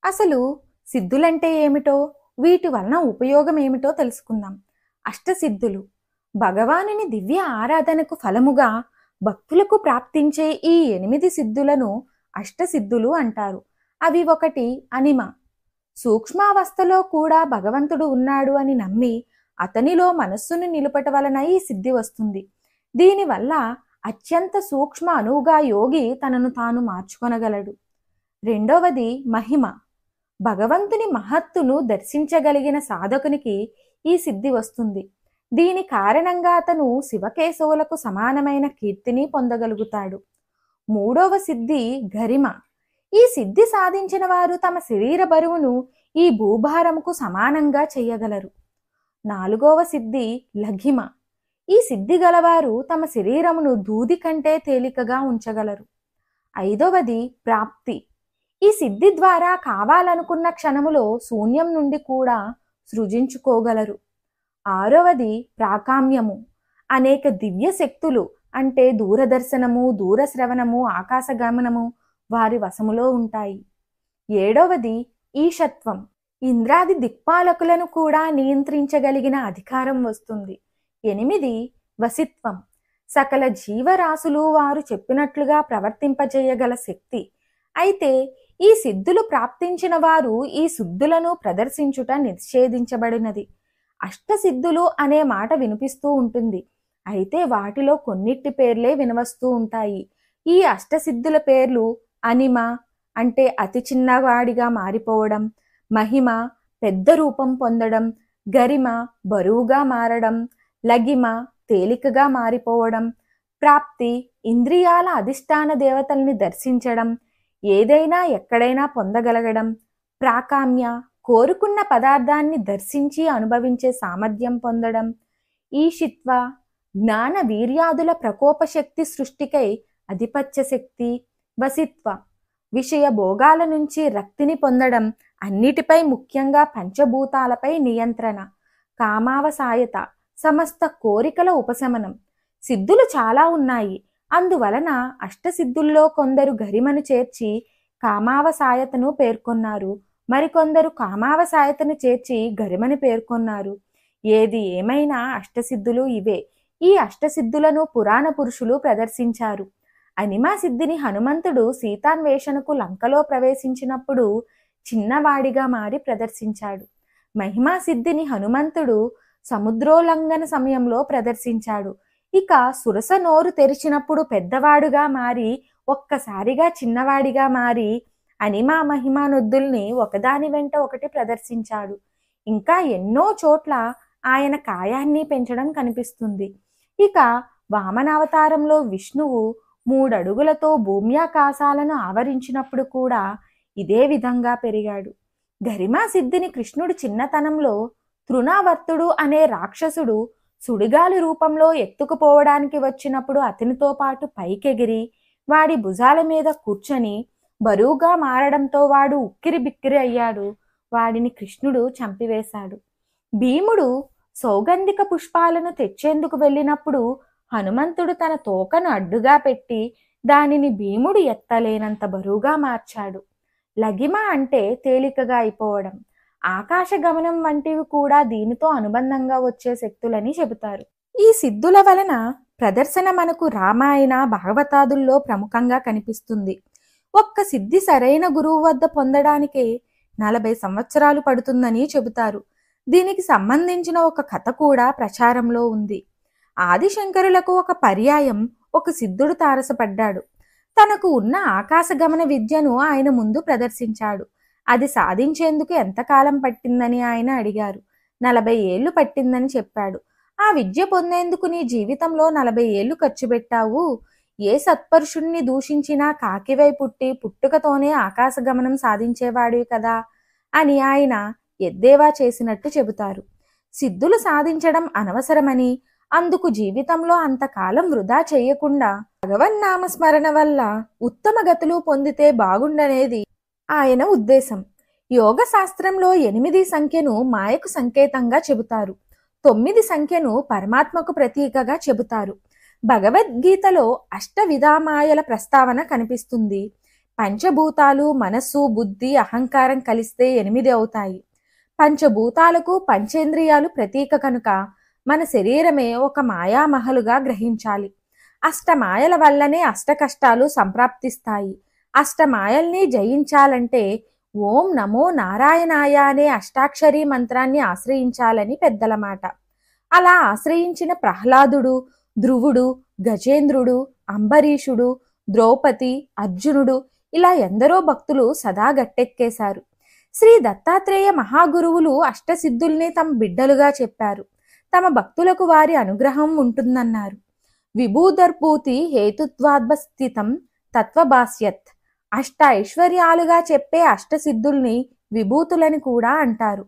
అసలు సిద్ధులంటే ఏమిటో, వీటి వలన ఉపయోగం ఏమిటో తెలుసుకుందాం. అష్టసిద్ధులు భగవానుని దివ్య ఆరాధనకు ఫలముగా భక్తులకు ప్రాప్తించే ఈ 8 సిద్ధులను అష్టసిద్ధులు అంటారు. అవి ఒకటి అనిమ. సూక్ష్మావస్థలో కూడా భగవంతుడు ఉన్నాడు అని నమ్మి అతనిలో మనస్సును నిలుపట వలన ఈ సిద్ధి వస్తుంది. దీనివల్ల అత్యంత సూక్ష్మ అణువుగా యోగి తనను తాను మార్చుకొనగలడు. రెండవది మహిమ. భగవంతుని మహత్తును దర్శించగలిగిన సాధకునికి ఈ సిద్ధి వస్తుంది. దీని కారణంగా అతను శివకేశవులకు సమానమైన కీర్తిని పొందగలుగుతాడు. మూడవ సిద్ధి గరిమ. ఈ సిద్ధి సాధించిన వారు తమ శరీర బరువును ఈ భూభారముకు సమానంగా చెయ్యగలరు. నాలుగవ సిద్ధి లఘిమ. ఈ సిద్ధి గలవారు తమ శరీరమును దూది కంటే తేలికగా ఉంచగలరు. ఐదవది ప్రాప్తి. ఈ సిద్ధి ద్వారా కావాలనుకున్న క్షణములో శూన్యం నుండి కూడా సృజించుకోగలరు. ఆరవది ప్రాకామ్యము. అనేక దివ్య శక్తులు అంటే దూరదర్శనము, దూరశ్రవణము, ఆకాశగమనము వారి వశములో ఉంటాయి. ఏడవది ఈశత్వం. ఇంద్రాది దిక్పాలకులను కూడా నియంత్రించగలిగిన అధికారం వస్తుంది. 8 వసిత్వం. సకల జీవరాశులు వారు చెప్పినట్లుగా ప్రవర్తింపజేయగల శక్తి. అయితే ఈ సిద్ధులు ప్రాప్తించిన వారు ఈ సిద్ధులను ప్రదర్శించుట నిషేధించబడినది. అష్టసిద్ధులు అనే మాట వినిపిస్తూ ఉంటుంది. అయితే వాటిలో కొన్నిటి పేర్లే వినవస్తూ ఉంటాయి. ఈ అష్టసిద్ధుల పేర్లు అనిమ అంటే అతి చిన్నవాడిగా మారిపోవడం, మహిమ పెద్ద రూపం పొందడం, గరిమ బరువుగా మారడం, లగిమ తేలికగా మారిపోవడం, ప్రాప్తి ఇంద్రియాల అధిష్టాన దేవతల్ని దర్శించడం, ఏదైనా ఎక్కడైనా పొందగలగడం, ప్రాకామ్య కోరుకున్న పదార్థాన్ని దర్శించి అనుభవించే సామర్థ్యం పొందడం, ఈషిత్వ జ్ఞాన వీర్యాదుల ప్రకోపశక్తి సృష్టికై అధిపత్య శక్తి, వసిత్వ విషయ భోగాల నుంచి రక్తిని పొందడం, అన్నిటిపై ముఖ్యంగా పంచభూతాలపై నియంత్రణ, కామావసాయత సమస్త కోరికల ఉపశమనం. సిద్ధులు చాలా ఉన్నాయి. అందువలన అష్టసిద్ధుల్లో కొందరు గరిమను చేర్చి కామావసాయతను పేర్కొన్నారు, మరికొందరు కామావసాయతను చేర్చి గరిమని పేర్కొన్నారు. ఏది ఏమైనా అష్టసిద్ధులు ఇవే. ఈ అష్టసిద్ధులను పురాణ పురుషులు ప్రదర్శించారు. అనిమా సిద్ధిని హనుమంతుడు సీతాన్వేషణకు లంకలో ప్రవేశించినప్పుడు చిన్నవాడిగా మారి ప్రదర్శించాడు. మహిమా సిద్ధిని హనుమంతుడు సముద్రోల్లంఘన సమయంలో ప్రదర్శించాడు. ఇక సురస నోరు తెరిచినప్పుడు పెద్దవాడుగా మారి ఒక్కసారిగా చిన్నవాడిగా మారి అనిమా మహిమా నొద్దుల్ని ఒకదాని వెంట ఒకటి ప్రదర్శించాడు. ఇంకా ఎన్నో చోట్ల ఆయన కాయాన్ని పెంచడం కనిపిస్తుంది. ఇక వామనావతారంలో విష్ణువు 3 అడుగులతో భూమ్యాకాశాలను ఆవరించినప్పుడు కూడా ఇదే విధంగా పెరిగాడు. గరిమా సిద్ధిని కృష్ణుడు చిన్నతనంలో తృణావర్తుడు అనే రాక్షసుడు సుడిగాలి రూపంలో ఎత్తుకుపోవడానికి వచ్చినప్పుడు అతనితో పాటు పైకెగిరి వాడి భుజాల మీద కూర్చొని బరువుగా మారడంతో వాడు ఉక్కిరి బిక్కిరి అయ్యాడు. వాడిని కృష్ణుడు చంపివేశాడు. భీముడు సౌగంధిక పుష్పాలను తెచ్చేందుకు వెళ్ళినప్పుడు హనుమంతుడు తన తోకను అడ్డుగా పెట్టి దానిని భీముడు ఎత్తలేనంత బరువుగా మార్చాడు. లగిమ అంటే తేలికగా అయిపోవడం, ఆకాశ గమనం వంటివి కూడా దీనితో అనుబంధంగా వచ్చే శక్తులని చెబుతారు. ఈ సిద్ధుల వలన ప్రదర్శన మనకు రామాయణ భాగవతాదుల్లో ప్రముఖంగా కనిపిస్తుంది. ఒక్క సిద్ధి సరైన గురువు వద్ద పొందడానికే 40 సంవత్సరాలు పడుతుందని చెబుతారు. దీనికి సంబంధించిన ఒక కథ కూడా ప్రచారంలో ఉంది. ఆదిశంకరులకు ఒక పర్యాయం ఒక సిద్ధుడు తారసపడ్డాడు. తనకు ఉన్న ఆకాశగమన విద్యను ఆయన ముందు ప్రదర్శించాడు. అది సాధించేందుకు ఎంతకాలం పట్టిందని ఆయన అడిగారు. 40 ఏళ్లు పట్టిందని చెప్పాడు. ఆ విద్య పొందేందుకు నీ జీవితంలో 40 ఏళ్లు ఖర్చు పెట్టావు. ఏ సత్పరుషుణ్ణి దూషించినా కాకివై పుట్టి పుట్టుకతోనే ఆకాశగమనం సాధించేవాడివి కదా అని ఆయన ఎద్దేవా చేసినట్టు చెబుతారు. సిద్ధులు సాధించడం అనవసరమని, అందుకు జీవితంలో అంతకాలం వృధా చేయకుండా భగవన్నామస్మరణ వల్ల ఉత్తమ గతులు పొందితే బాగుండనేది ఆయన ఉద్దేశం. యోగ శాస్త్రంలో 8 సంఖ్యను మాయకు సంకేతంగా చెబుతారు. 9 సంఖ్యను పరమాత్మకు ప్రతీకగా చెబుతారు. భగవద్గీతలో అష్టవిధామాయల ప్రస్తావన కనిపిస్తుంది. పంచభూతాలు మనస్సు, బుద్ధి, అహంకారం కలిస్తే 8 అవుతాయి. పంచభూతాలకు పంచేంద్రియాలు ప్రతీక కనుక మన శరీరమే ఒక మాయామహలుగా గ్రహించాలి. అష్టమాయల వల్లనే అష్ట కష్టాలు సంప్రాప్తిస్తాయి. అష్టమాయల్ని జయించాలంటే ఓం నమో నారాయణాయ అనే అష్టాక్షరీ మంత్రాన్ని ఆశ్రయించాలని పెద్దల మాట. అలా ఆశ్రయించిన ప్రహ్లాదుడు, ధ్రువుడు, గజేంద్రుడు, అంబరీషుడు, ద్రౌపది, అర్జునుడు ఇలా ఎందరో భక్తులు సదా గట్టెక్కేశారు. శ్రీ దత్తాత్రేయ మహాగురువులు అష్టసిద్ధుల్ని తమ బిడ్డలుగా చెప్పారు. తమ భక్తులకు వారి అనుగ్రహం ఉంటుందన్నారు. విభూదర్భూతి హేతుత్వాద్భస్థితం తత్వభాస్యత్. అష్ట ఐశ్వర్యాలుగా చెప్పే అష్టసిద్ధుల్ని విభూతులని కూడా అంటారు.